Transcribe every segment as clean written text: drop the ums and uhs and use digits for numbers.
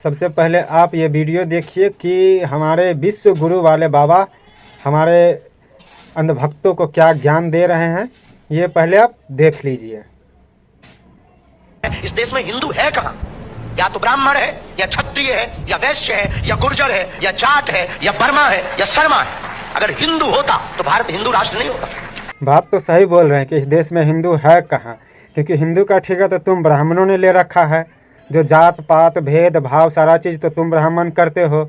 सबसे पहले आप ये वीडियो देखिए कि हमारे विश्व गुरु वाले बाबा हमारे अंधभक्तों को क्या ज्ञान दे रहे हैं। ये पहले आप देख लीजिए। इस देश में हिंदू है कहां? या तो ब्राह्मण है, या क्षत्रिय है, या वैश्य है, या गुर्जर है, या जाट है, या बर्मा है, या शर्मा है। अगर हिंदू होता तो भारत हिंदू राष्ट्र नहीं होता। बात तो सही बोल रहे हैं कि इस देश में हिंदू है कहाँ, क्योंकि हिंदू का ठेका तो तुम ब्राह्मणों ने ले रखा है। जो जात पात भेद भाव सारा चीज़ तो तुम ब्राह्मण करते हो,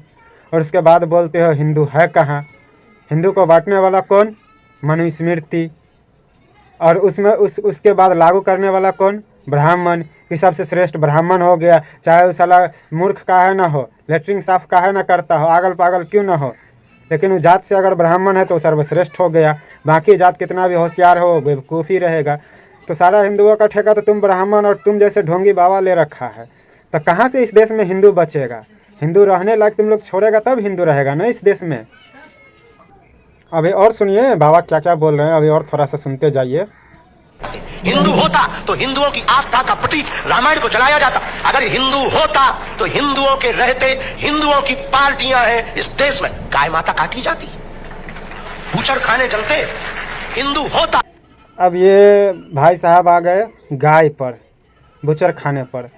और उसके बाद बोलते हो हिंदू है कहाँ। हिंदू को बांटने वाला कौन? मनुस्मृति। और उसमें उसके बाद लागू करने वाला कौन? ब्राह्मण। कि सबसे श्रेष्ठ ब्राह्मण हो गया, चाहे वो साला मूर्ख का है ना हो, लेटरिन साफ का है ना करता हो, आगल पागल क्यों ना हो, लेकिन वो जात से अगर ब्राह्मण है तो सर्वश्रेष्ठ हो गया। बाकी जात कितना भी होशियार हो बेवकूफ़ी रहेगा। तो सारा हिंदुओं का ठेका तो तुम ब्राह्मण और तुम जैसे ढोंगी बाबा ले रखा है। तो कहाँ से इस देश में हिंदू बचेगा? हिंदू रहने लायक तुम लोग छोड़ेगा तब हिंदू रहेगा ना इस देश में। अभी और सुनिए बाबा क्या क्या बोल रहे हैं, अभी और थोड़ा सा सुनते जाइए। हिंदू होता तो हिंदुओं की आस्था का प्रतीक रामायण को जलाया जाता। अगर हिंदू होता तो हिंदुओं के रहते हिंदुओं की पार्टियां हैं इस देश में गाय माता काटी जाती, बूचड़ खाने चलते। हिंदू होता। अब ये भाई साहब आ गए गाय पर, बूचर खाने पर।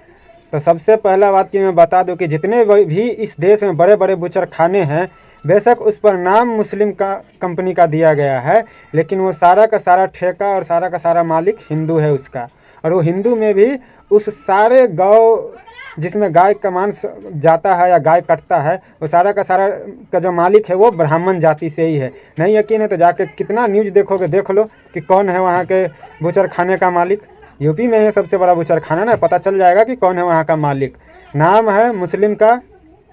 तो सबसे पहला बात कि मैं बता दूं कि जितने भी इस देश में बड़े बड़े बूचर खाने हैं, बेशक उस पर नाम मुस्लिम का कंपनी का दिया गया है, लेकिन वो सारा का सारा ठेका और सारा का सारा मालिक हिंदू है उसका। और वो हिंदू में भी उस सारे गौ जिसमें गाय का मांस जाता है या गाय कटता है, वो सारा का सारा का जो मालिक है वो ब्राह्मण जाति से ही है। नहीं यकीन है तो जाके कितना न्यूज़ देखोगे, देख लो कि कौन है वहाँ के बूचर खाने का मालिक। यूपी में है सबसे बड़ा बूचर खाना ना, पता चल जाएगा कि कौन है वहाँ का मालिक। नाम है मुस्लिम का,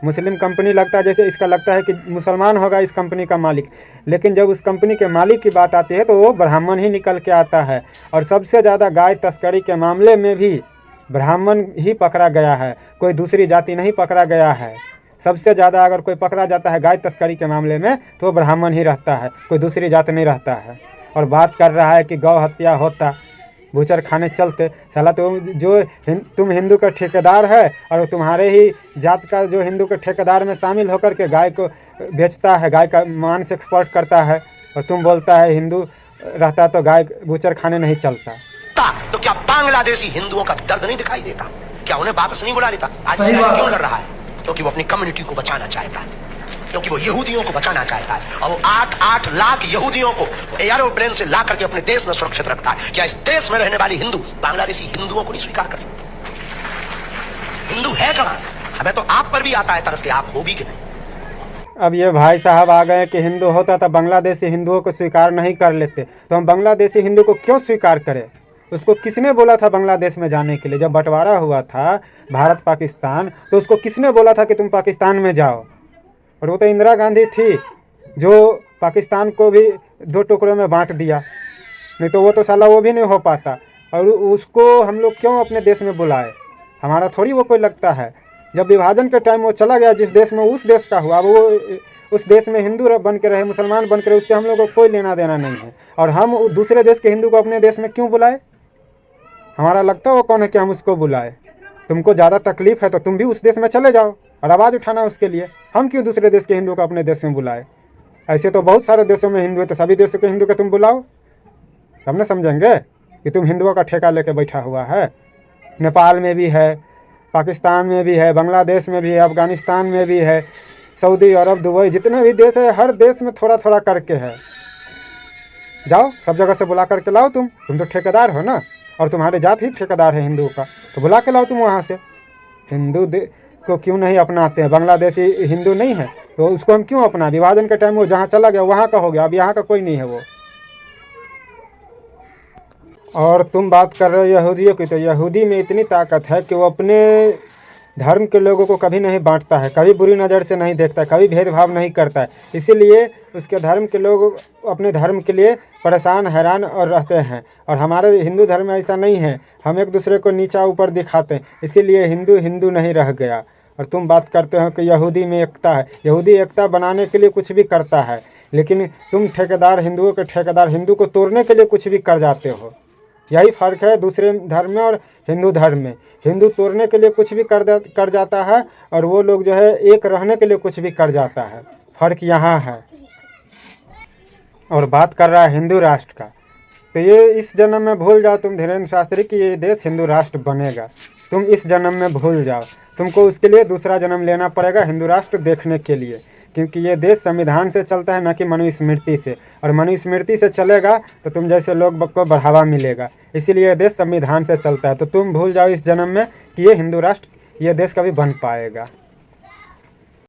मुस्लिम कंपनी लगता है, जैसे इसका लगता है कि मुसलमान होगा इस कंपनी का मालिक, लेकिन जब उस कंपनी के मालिक की बात आती है तो वो ब्राह्मण ही निकल के आता है। और सबसे ज़्यादा गाय तस्करी के मामले में भी ब्राह्मण ही पकड़ा गया है, कोई दूसरी जाति नहीं पकड़ा गया है। सबसे ज़्यादा अगर कोई पकड़ा जाता है गाय तस्करी के मामले में तो वो ब्राह्मण ही रहता है, कोई दूसरी जाति नहीं रहता है। और बात कर रहा है कि गौ हत्या होता, बूचर खाने चलते, साला तुम हिंदू का ठेकेदार है और तुम्हारे ही जात का जो हिंदू के ठेकेदार में शामिल होकर के गाय को बेचता है, गाय का मांस एक्सपोर्ट करता है, और तुम बोलता है हिंदू रहता तो गाय बूचर खाने नहीं चलता। तो क्या बांग्लादेशी हिंदुओं का दर्द नहीं दिखाई देता? क्या उन्हें वापस नहीं बुला लेता? आज क्यों लड़ रहा है? क्योंकि वो अपनी कम्युनिटी को बचाना चाहता है, क्योंकि वो यहूदियों को बचाना चाहता है। और वो 8-8 लाख यहूदियों को एयरोप्लेन से ला करके अपने देश में सुरक्षित रखता है। क्या इस देश में रहने वाली हिंदू बांग्लादेशी हिंदुओं को नहीं स्वीकार कर सकते? हिंदू है कहां? हमें तो आप पर भी आता है तरस के, आप हो भी कि नहीं। अब ये भाई साहब आ गए कि हिंदू होता तो बांग्लादेशी हिंदुओं को स्वीकार नहीं कर लेते, तो हम बांग्लादेशी हिंदू को क्यों स्वीकार करें? उसको किसने बोला था बांग्लादेश में जाने के लिए? जब बंटवारा हुआ था भारत पाकिस्तान, तो उसको किसने बोला था कि तुम पाकिस्तान में जाओ? और वो तो इंदिरा गांधी थी जो पाकिस्तान को भी 2 टुकड़ों में बांट दिया, नहीं तो वो तो साला वो भी नहीं हो पाता। और उसको हम लोग क्यों अपने देश में बुलाए? हमारा थोड़ी वो कोई लगता है। जब विभाजन के टाइम वो चला गया जिस देश में, उस देश का हुआ, वो उस देश में हिंदू बन के रहे, मुसलमान बन के रहे, उससे हम लोग को कोई लेना देना नहीं है। और हम दूसरे देश के हिंदू को अपने देश में क्यों बुलाए? हमारा लगता वो कौन है कि हम उसको बुलाए? तुमको ज़्यादा तकलीफ़ है तो तुम भी उस देश में चले जाओ और आवाज़ उठाना उसके लिए। हम क्यों दूसरे देश के हिंदू को अपने देश में बुलाए? ऐसे तो बहुत सारे देशों में हिंदू है, तो सभी देशों के हिंदू के तुम बुलाओ, तब ना समझेंगे कि तुम हिंदुओं का ठेका लेके बैठा हुआ है। नेपाल में भी है, पाकिस्तान में भी है, बांग्लादेश में भी है, अफ़गानिस्तान में भी है, सऊदी अरब दुबई जितने भी देश है, हर देश में थोड़ा थोड़ा करके है। जाओ सब जगह से बुला करके लाओ। तुम तो ठेकेदार हो ना, और तुम्हारे जात ही ठेकेदार है हिंदुओं का, तो बुला के लाओ तुम वहाँ से। हिंदू को क्यों नहीं अपनाते हैं? बांग्लादेशी हिंदू नहीं है तो उसको हम क्यों अपना? विभाजन के टाइम वो जहाँ चला गया वहाँ का हो गया, अब यहाँ का कोई नहीं है वो। और तुम बात कर रहे हो यहूदियों की, तो यहूदी में इतनी ताकत है कि वो अपने धर्म के लोगों को कभी नहीं बांटता है, कभी बुरी नज़र से नहीं देखता है, कभी भेदभाव नहीं करता है। इसीलिए उसके धर्म के लोग अपने धर्म के लिए परेशान हैरान और रहते हैं। और हमारे हिंदू धर्म में ऐसा नहीं है, हम एक दूसरे को नीचा ऊपर दिखाते हैं, इसीलिए हिंदू हिंदू नहीं रह गया। और तुम बात करते हो कि यहूदी में एकता है। यहूदी एकता बनाने के लिए कुछ भी करता है, लेकिन तुम ठेकेदार, हिंदुओं के ठेकेदार, हिंदू को तोड़ने के लिए कुछ भी कर जाते हो। यही फ़र्क है दूसरे धर्म में और हिंदू धर्म में। हिंदू तोड़ने के लिए कुछ भी कर जाता है और वो लोग जो है एक रहने के लिए कुछ भी कर जाता है। फ़र्क यहाँ है। और बात कर रहा है हिंदू राष्ट्र का, तो ये इस जन्म में भूल जाओ तुम धीरेन्द्र शास्त्री कि ये देश हिंदू राष्ट्र बनेगा। तुम इस जन्म में भूल जाओ, तुमको उसके लिए दूसरा जन्म लेना पड़ेगा हिंदू राष्ट्र देखने के लिए, क्योंकि ये देश संविधान से चलता है, न कि मनुस्मृति से। और मनुस्मृति से चलेगा तो तुम जैसे लोग को बढ़ावा मिलेगा, इसीलिए ये देश संविधान से चलता है। तो तुम भूल जाओ इस जन्म में कि ये हिंदू राष्ट्र, ये देश कभी बन पाएगा।